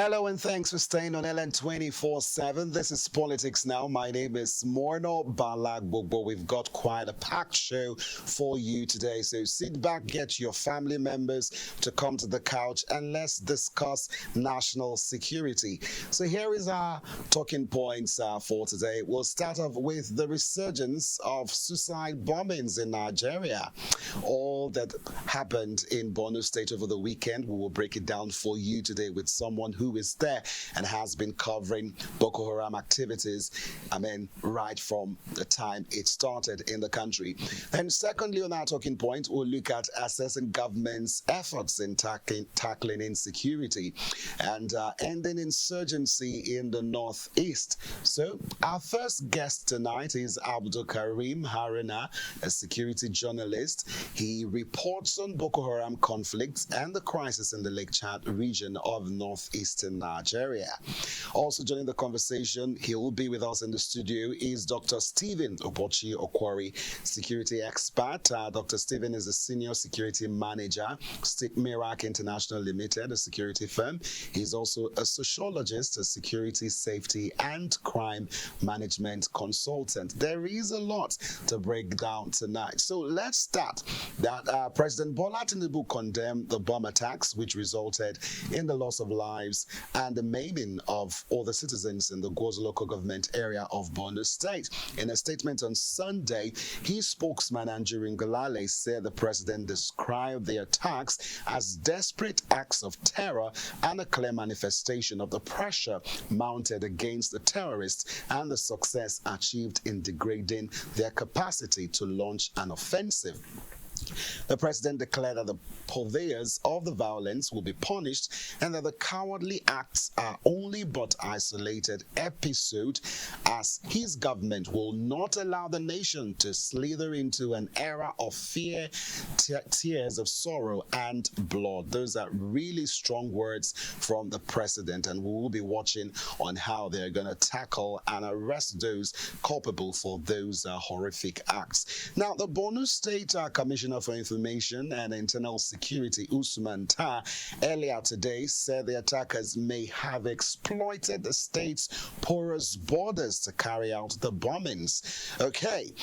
Hello and thanks for staying on LN 24/7. This is Politics Now. My name is Morno Balagbogbo. We've got quite a packed show for you today. So sit back, get your family members to come to the couch and let's discuss national security. So here is our talking points for today. We'll start off with the resurgence of suicide bombings in Nigeria. All that happened in Borno State over the weekend, we will break it down for you today with someone who is there and has been covering Boko-Haram activities, right from the time it started in the country. And secondly, on our talking point, we'll look at assessing government's efforts in tackling insecurity and ending insurgency in the northeast. So our first guest tonight is Abdulkareem Haruna, a security journalist. He reports on Boko Haram conflicts and the crisis in the Lake Chad region of northeastern Nigeria. Also joining the conversation, he will be with us in the studio, is Dr. Stephen Obochi Okwari, security expert. Dr. Stephen is a senior security manager, State Mirak International Limited, a security firm. He's also a sociologist, a security, safety, and crime management consultant. There is a lot to break down tonight. So let's start that President Bola Tinubu condemned the bomb attacks, which resulted in the loss of lives and the maiming of all the citizens in the Gwoza local government area of Borno State. In a statement on Sunday, his spokesman Anjurin Galale said the president described the attacks as desperate acts of terror and a clear manifestation of the pressure mounted against the terrorists and the success achieved in degrading their capacity to launch an offensive. The president declared that the purveyors of the violence will be punished and that the cowardly acts are only but isolated episode, as his government will not allow the nation to slither into an era of fear, tears of sorrow and blood. Those are really strong words from the president, and we will be watching on how they're going to tackle and arrest those culpable for those horrific acts. Now, the Borno State Commissioner for Information and Internal Security, Usman Ta, earlier today said the attackers may have exploited the state's porous borders to carry out the bombings. Okay,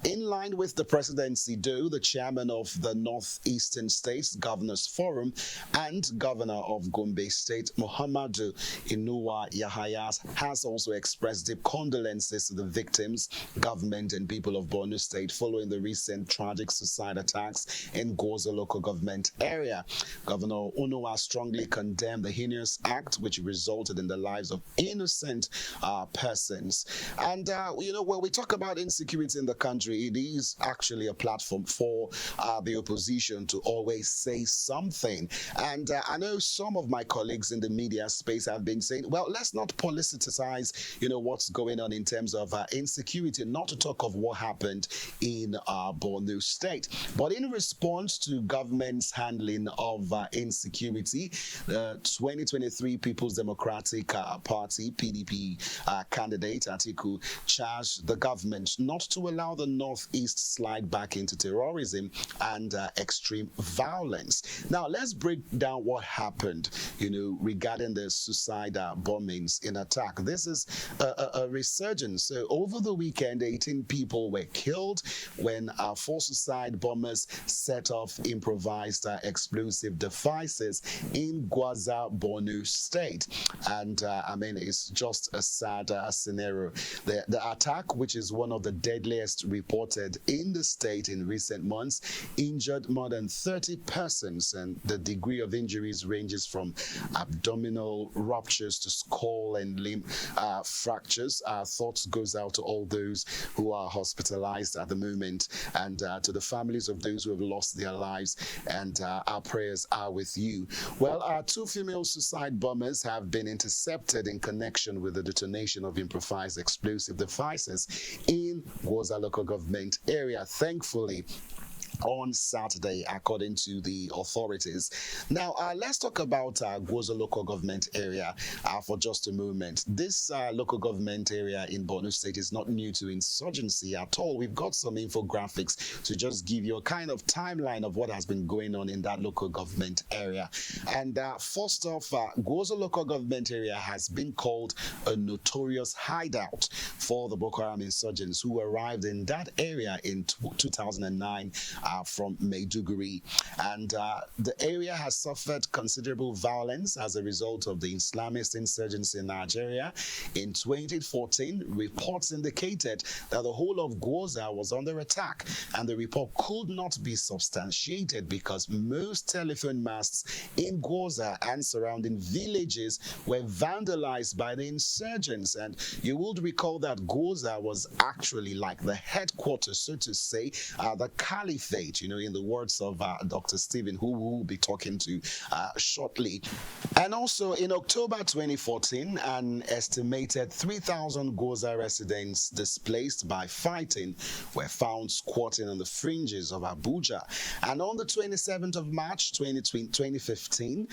in line with the presidency, though, the chairman of the Northeastern States Governors Forum and governor of Gombe State, Muhammadu Inuwa Yahaya, has also expressed deep condolences to the victims, government, and people of Borno State following the recent tragic suicide attacks in Gwoza local government area. Governor Unuwa strongly condemned the heinous act, which resulted in the lives of innocent persons. And, when we talk about insecurity in the country, it is actually a platform for the opposition to always say something. And I know some of my colleagues in the media space have been saying, well, let's not politicize, what's going on in terms of insecurity, not to talk of what happened in Borno State. But in response to government's handling of insecurity, the 2023 People's Democratic Party, PDP candidate Atiku charged the government not to allow the Northeast slide back into terrorism and extreme violence. Now, let's break down what happened, regarding the suicide bombings in attack. This is a resurgence. So over the weekend, 18 people were killed when four suicide bombers set off improvised explosive devices in Gwoza, Borno State. And it's just a sad scenario. The attack, which is one of the deadliest reported in the state in recent months, injured more than 30 persons, and the degree of injuries ranges from abdominal ruptures to skull and limb fractures. Our thoughts goes out to all those who are hospitalized at the moment, and to the families of those who have lost their lives, and our prayers are with you. Well, our two female suicide bombers have been intercepted in connection with the detonation of improvised explosive devices in Gwoza local government area. Thankfully, on Saturday, according to the authorities. Now, let's talk about Gwoza local government area for just a moment. This local government area in Borno State is not new to insurgency at all. We've got some infographics to just give you a kind of timeline of what has been going on in that local government area. And first off, Gwoza local government area has been called a notorious hideout for the Boko-Haram insurgents who arrived in that area in 2009 from Maiduguri. And the area has suffered considerable violence as a result of the Islamist insurgency in Nigeria. In 2014, reports indicated that the whole of Gwoza was under attack, and the report could not be substantiated because most telephone masts in Gwoza and surrounding villages were vandalized by the insurgents. And you would recall that Gwoza was actually like the headquarters, so to say, the caliphate, in the words of Dr. Stephen, who we'll be talking to shortly. And also in October 2014, an estimated 3,000 Gwoza residents displaced by fighting were found squatting on the fringes of Abuja. And on the 27th of March 2015,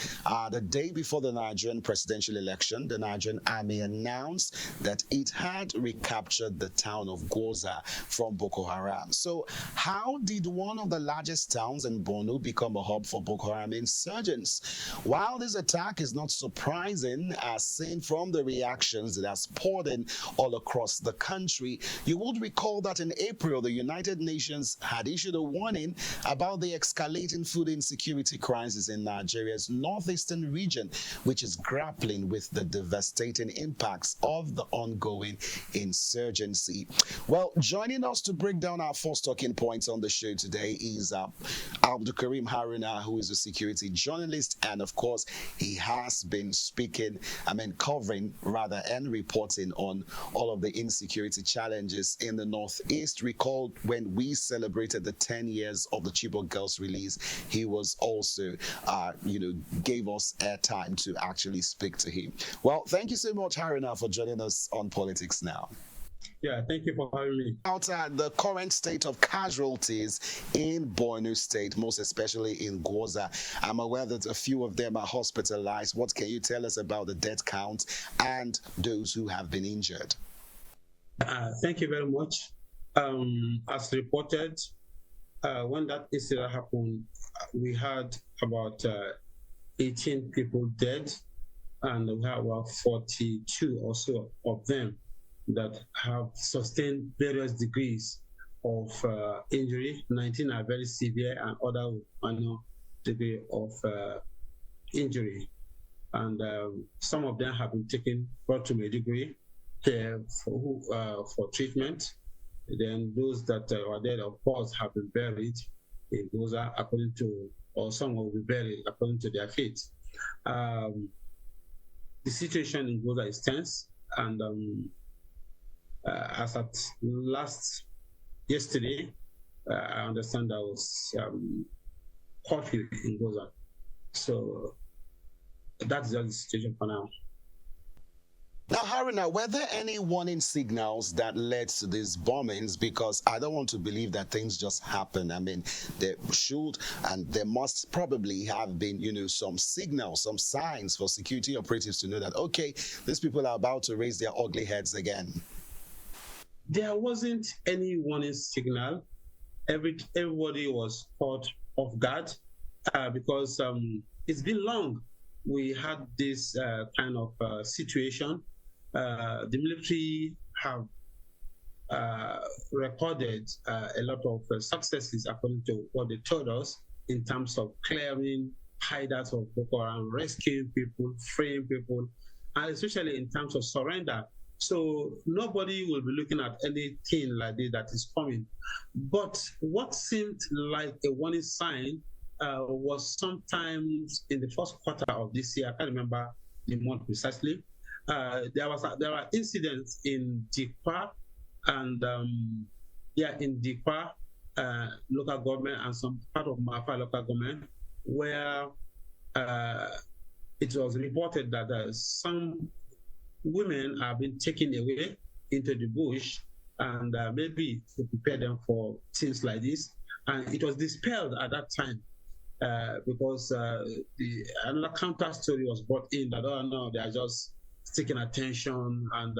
the day before the Nigerian presidential election, the Nigerian army announced that it had recaptured the town of Gwoza from Boko-Haram. So how did one of the largest towns in Borno become a hub for Boko-Haram insurgents? While this attack is not surprising, as seen from the reactions that has poured in all across the country, you would recall that in April, the United Nations had issued a warning about the escalating food insecurity crisis in Nigeria's northeastern region, which is grappling with the devastating impacts of the ongoing insurgency. Well, joining us to break down our first talking points on the show today is Abdulkareem Haruna, who is a security journalist, and of course, he has been covering and reporting on all of the insecurity challenges in the Northeast. Recall when we celebrated the 10 years of the Chibok girls release, he was also, gave us airtime to actually speak to him. Well, thank you so much, Haruna, for joining us on Politics Now. Yeah, thank you for having me. About the current state of casualties in Borno State, most especially in Gwoza. I'm aware that a few of them are hospitalized. What can you tell us about the death count and those who have been injured? Thank you very much. As reported, when that incident happened, we had about 18 people dead, and we have about 42 or so of them that have sustained various degrees of injury. 19 are very severe, and other with minor degree of injury. And some of them have been brought to Maiduguri for treatment. Then those that are dead, of course, have been buried in Gwoza or some will be buried according to their fate. The situation in Gwoza is tense, and as at yesterday, I understand there was curfew in Gwoza. So that's the situation for now. Now, Haruna, were there any warning signals that led to these bombings? Because I don't want to believe that things just happen. I mean, there should and there must probably have been, some signals, some signs for security operatives to know that, okay, these people are about to raise their ugly heads again. There wasn't any warning signal. Everybody was caught off guard because it's been long. We had this kind of situation. The military have recorded a lot of successes according to what they told us in terms of clearing hideouts of Boko Haram, rescuing people, freeing people, and especially in terms of surrender. So nobody will be looking at anything like this that is coming. But what seemed like a warning sign was sometimes in the first quarter of this year. I can't remember the month precisely. There are incidents in Dikwa and in Dikwa local government and some part of Mafa local government where it was reported that some women have been taken away into the bush and maybe to prepare them for things like this. And it was dispelled at that time because another counter story was brought in that, oh no, they are just seeking attention and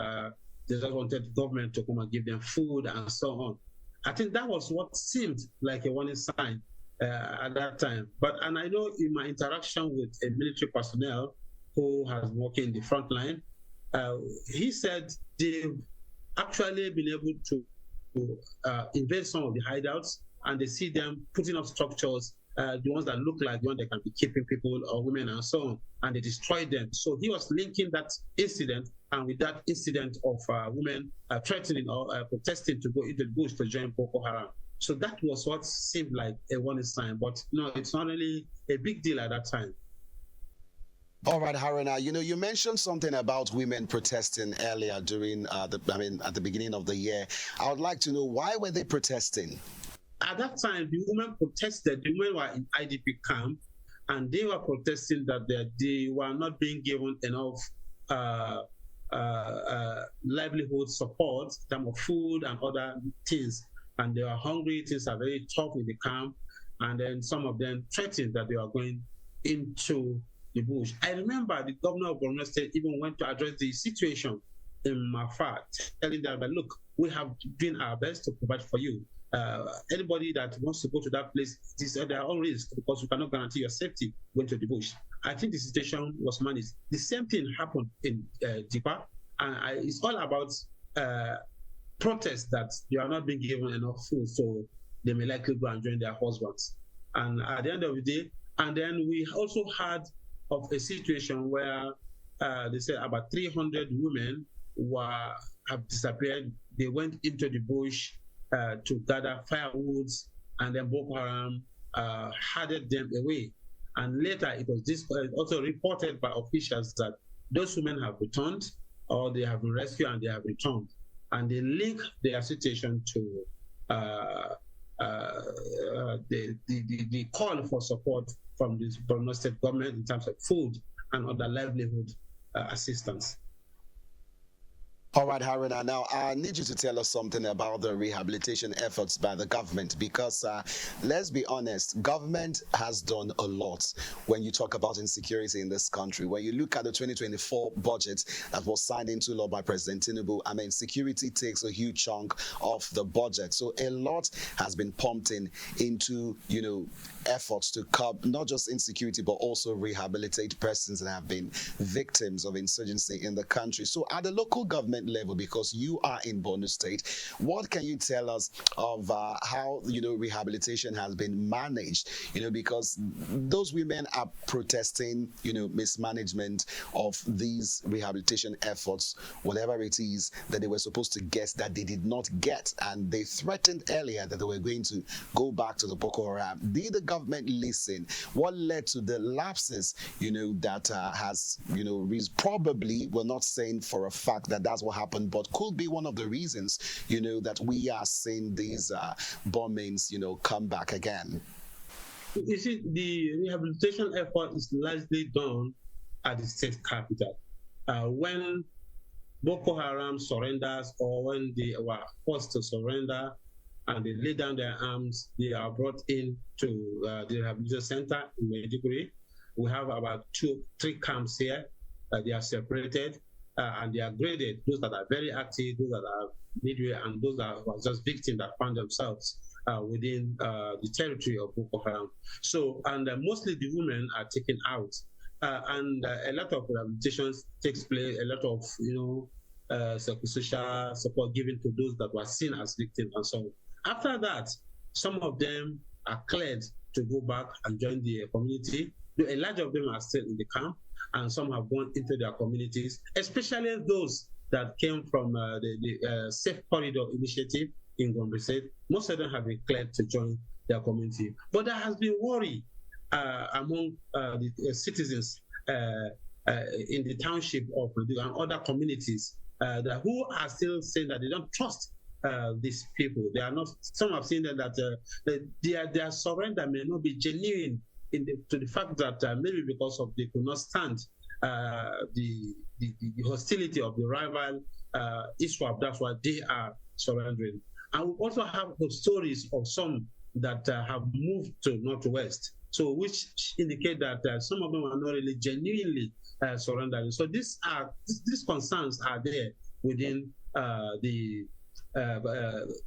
they just wanted the government to come and give them food and so on. I think that was what seemed like a warning sign at that time. And I know in my interaction with a military personnel who has worked in the front line, he said they've actually been able to invade some of the hideouts, and they see them putting up structures, the ones that look like the one that can be keeping people or women and so on, and they destroyed them. So he was linking that incident, and with that incident of women threatening or protesting to go into the bush to join Boko-Haram. So that was what seemed like a warning sign, but no, it's not really a big deal at that time. All right, Haruna, you mentioned something about women protesting earlier during at the beginning of the year. I would like to know, why were they protesting? At that time, the women protested. The women were in IDP camp, and they were protesting that they were not being given enough livelihood support in terms of food and other things. And they were hungry, things are very tough in the camp. And then some of them threatened that they were going into the bush. I remember the governor of Borno State even went to address the situation in Mafat, telling them that, look, we have done our best to provide for you. Anybody that wants to go to that place, it is at their own risk, because we cannot guarantee your safety going to the bush. I think the situation was managed. The same thing happened in Dipa, and it's all about protest that you are not being given enough food, so they may likely go and join their husbands. And at the end of the day, and then we also had of a situation where they said about 300 women have disappeared. They went into the bush to gather firewoods, and then Boko Haram herded them away. And later it was also reported by officials that those women have returned, or they have been rescued and they have returned. And they link their situation to the call for support from the Borno State government in terms of food and other livelihood assistance. All right, Haruna, now I need you to tell us something about the rehabilitation efforts by the government, because let's be honest, government has done a lot when you talk about insecurity in this country. When you look at the 2024 budget that was signed into law by President Tinubu, security takes a huge chunk of the budget. So a lot has been pumped into, efforts to curb not just insecurity, but also rehabilitate persons that have been victims of insurgency in the country. So at the local government level, because you are in Borno State, what can you tell us of how rehabilitation has been managed? Because those women are protesting mismanagement of these rehabilitation efforts, whatever it is that they were supposed to get that they did not get, and they threatened earlier that they were going to go back to the Boko-Haram. Did the government listen? What led to the lapses that has probably, we're not saying for a fact that that's what happened, but could be one of the reasons that we are seeing these bombings come back again? You see, the rehabilitation effort is largely done at the state capital. When Boko Haram surrenders, or when they were forced to surrender and they lay down their arms, they are brought in to the rehabilitation center in Maiduguri. We have about 2-3 camps here. They are separated and they are graded. Those that are very active, those that are midway, and those that were just victims that found themselves within the territory of Boko Haram. So, and mostly the women are taken out. And a lot of rehabilitations takes place, a lot of, social support given to those that were seen as victims and so on. After that, some of them are cleared to go back and join the community. A large of them are still in the camp, and some have gone into their communities, especially those that came from the Safe Corridor Initiative in Gombe State. Most of them have been cleared to join their community. But there has been worry among the citizens in the township of Maiduguri and other communities who are still saying that they don't trust these people. They are not. Some have seen that their surrender may not be genuine to the fact that maybe because of they could not stand the hostility of the rival ISWAP. That's why they are surrendering. And we also have the stories of some that have moved to Northwest. So, which indicate that some of them are not really genuinely surrendering. So, these concerns are there within the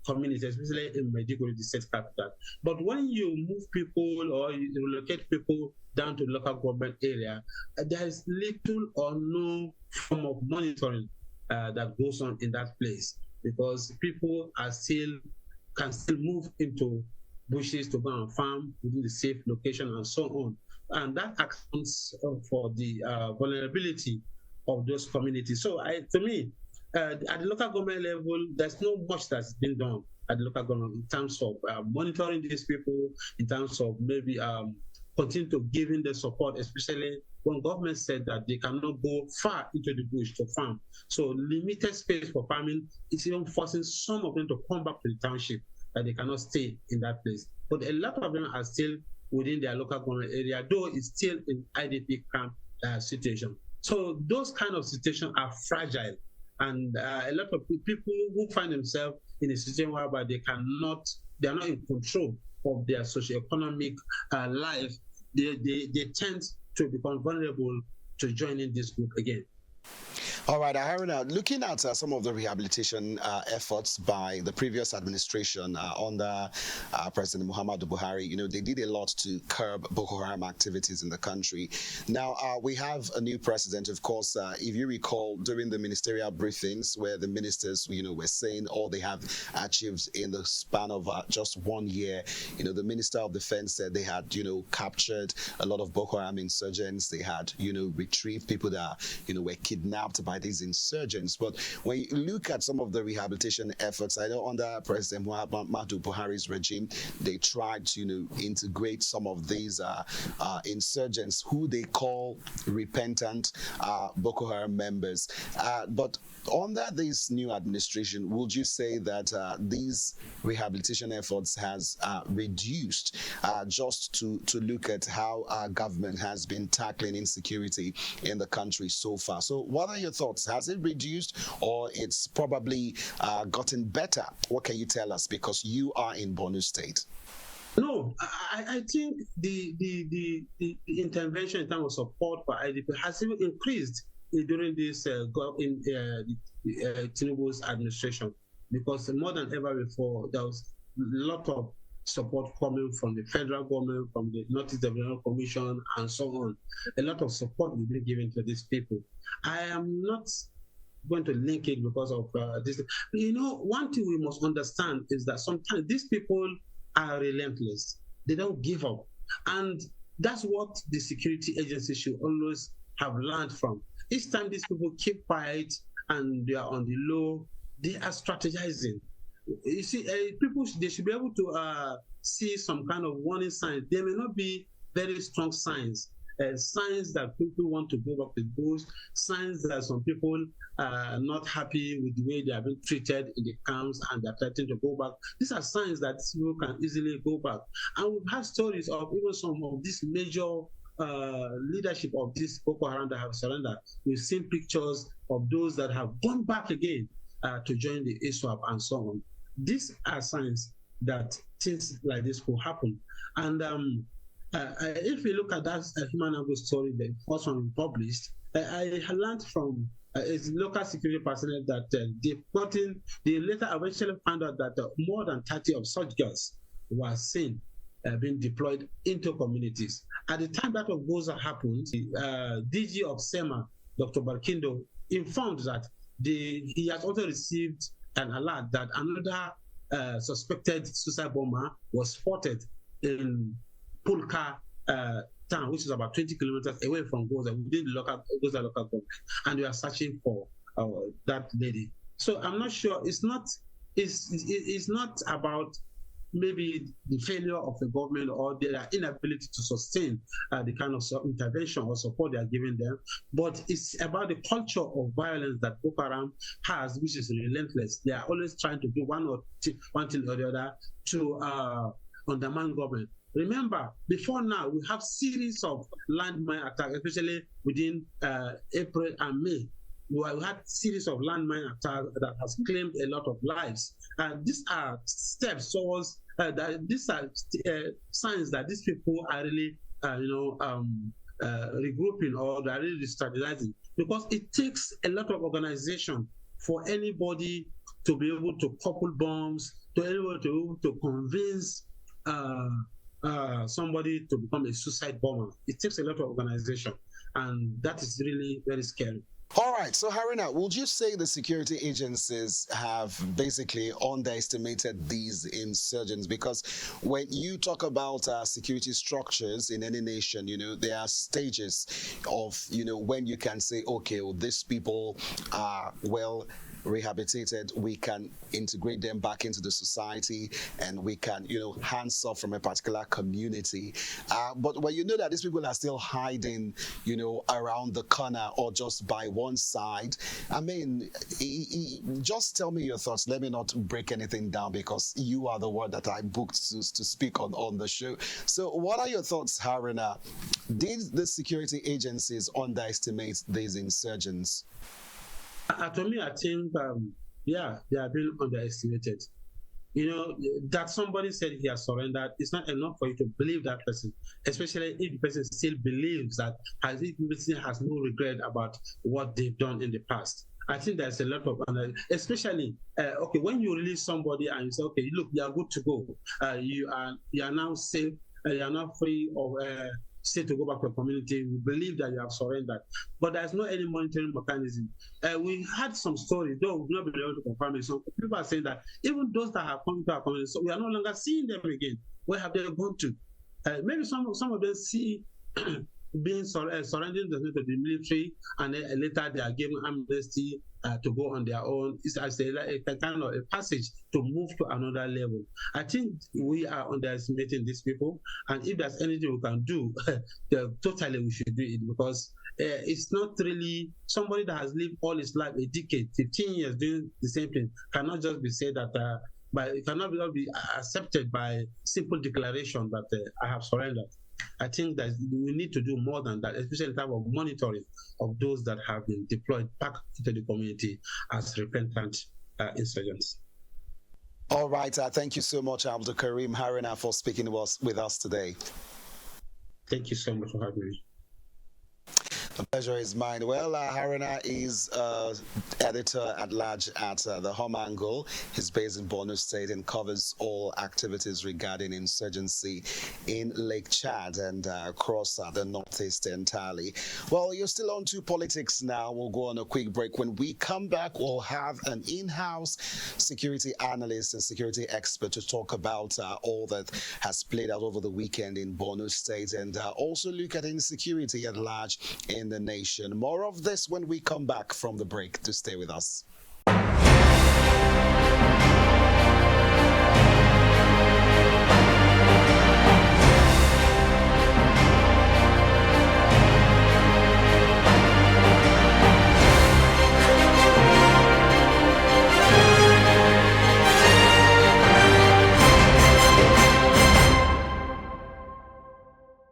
community, especially in Maiduguri, the state capital. But when you move people or you relocate people down to local government area, there is little or no form of monitoring that goes on in that place, because people can still move into bushes to go and farm within the safe location and so on. And that accounts for the vulnerability of those communities. So to me, at the local government level, there's not much that's been done at the local government in terms of monitoring these people, in terms of maybe continue to giving the support, especially when government said that they cannot go far into the bush to farm. So limited space for farming is even forcing some of them to come back to the township, that they cannot stay in that place. But a lot of them are still within their local government area, though it's still in IDP camp situation. So those kind of situations are fragile. And a lot of people who find themselves in a situation whereby they are not in control of their socioeconomic life, they tend to become vulnerable to joining this group again. All right, Haruna, looking at some of the rehabilitation efforts by the previous administration under President Muhammadu Buhari, they did a lot to curb Boko-Haram activities in the country. Now, we have a new president, of course. If you recall, during the ministerial briefings where the ministers, were saying all they have achieved in the span of just 1 year, the Minister of Defense said they had, captured a lot of Boko-Haram insurgents. They had, retrieved people that, were kidnapped by these insurgents. But when you look at some of the rehabilitation efforts, I know under President Muhammadu Buhari's regime, they tried to integrate some of these insurgents who they call repentant Boko Haram members. But under this new administration, would you say that these rehabilitation efforts has reduced, just to look at how our government has been tackling insecurity in the country so far? So what are your thoughts? Has it reduced, or it's probably gotten better? What can you tell us, because you are in Borno State? No, I think the intervention in terms of support for IDP has even increased during this Tinubu's administration, because more than ever before, there was a lot of support coming from the federal government, from the Northeast Development Commission, and so on. A lot of support will be given to these people. I am not going to link it because of this. One thing we must understand is that sometimes these people are relentless. They don't give up. And that's what the security agencies should always have learned from. Each time these people keep quiet and they are on the low, they are strategizing. You see, people, they should be able to see some kind of warning signs. There may not be very strong signs, signs that people want to go back to the bush, signs that some people are not happy with the way they have been treated in the camps and they're threatening to go back. These are signs that people can easily go back. And we've had stories of even some of this major leadership of this Boko Haram that have surrendered. We've seen pictures of those that have gone back again to join the ISWAP and so on. These are signs that things like this will happen. And if we look at that human angle story, the first one we published, I learned from its local security personnel that they later eventually found out that more than 30 of such girls were seen being deployed into communities. At the time that of Gwoza happened, the DG of SEMA, Dr. Barkindo, informed that he has also received an alert that another suspected suicide bomber was spotted in Pulka town, which is about 20 kilometers away from Gwoza, within the Gwoza local government, and we are searching for that lady. So I'm not sure. It's not about maybe the failure of the government or their inability to sustain the kind of intervention or support they are giving them, but it's about the culture of violence that Boko Haram has, which is relentless. They are always trying to do one thing or the other to undermine government. Remember, before now, we have series of landmine attacks, especially within April and May. we had series of landmine attacks that has claimed a lot of lives. And these are steps towards that. These are signs that these people are really, regrouping, or they are really strategizing, because it takes a lot of organization for anybody to be able to couple bombs, to be able to convince somebody to become a suicide bomber. It takes a lot of organization, and that is really very scary. All right, so Haruna, would you say the security agencies have basically underestimated these insurgents? Because when you talk about security structures in any nation, there are stages of, when you can say, okay, well, these people are well rehabilitated, we can integrate them back into the society, and we can, hands off from a particular community. But when you know that these people are still hiding, around the corner or just by one side, I mean, just tell me your thoughts. Let me not break anything down, because you are the one that I booked to speak on the show. So what are your thoughts, Haruna? Did the security agencies underestimate these insurgents? To me, I think, they are being underestimated. That somebody said he has surrendered, it's not enough for you to believe that person, especially if the person still believes that, as if the person has no regret about what they've done in the past. I think there's a lot of, especially, okay, when you release somebody and you say, okay, look, you are good to go, you are now safe, you are now free of say to go back to the community, we believe that you have surrendered. But there's no any monitoring mechanism. We had some stories, though we've not been able to confirm it. Some people are saying that even those that have come to our community, so we are no longer seeing them again. Where have they gone to? Maybe some of them see being surrendering to the military, and then later they are given amnesty to go on their own. It's as a kind of a passage to move to another level. I think we are underestimating these people, and if there's anything we can do, totally we should do it, because it's not really somebody that has lived all his life, a decade, 15 years doing the same thing, cannot just be said that, but it cannot be accepted by simple declaration that I have surrendered. I think that we need to do more than that, especially in terms of monitoring of those that have been deployed back into the community as repentant insurgents. All right. Thank you so much, Abdulkareem Haruna, for speaking with us today. Thank you so much for having me. The pleasure is mine. Well, Haruna is editor at large at the Home Angle. He's based in Borno State and covers all activities regarding insurgency in Lake Chad and across the Northeast entirely. Well, you're still on to politics now. We'll go on a quick break. When we come back, we'll have an in-house security analyst and security expert to talk about all that has played out over the weekend in Borno State, and also look at insecurity at large in the nation. More of this when we come back from the break. To stay with us.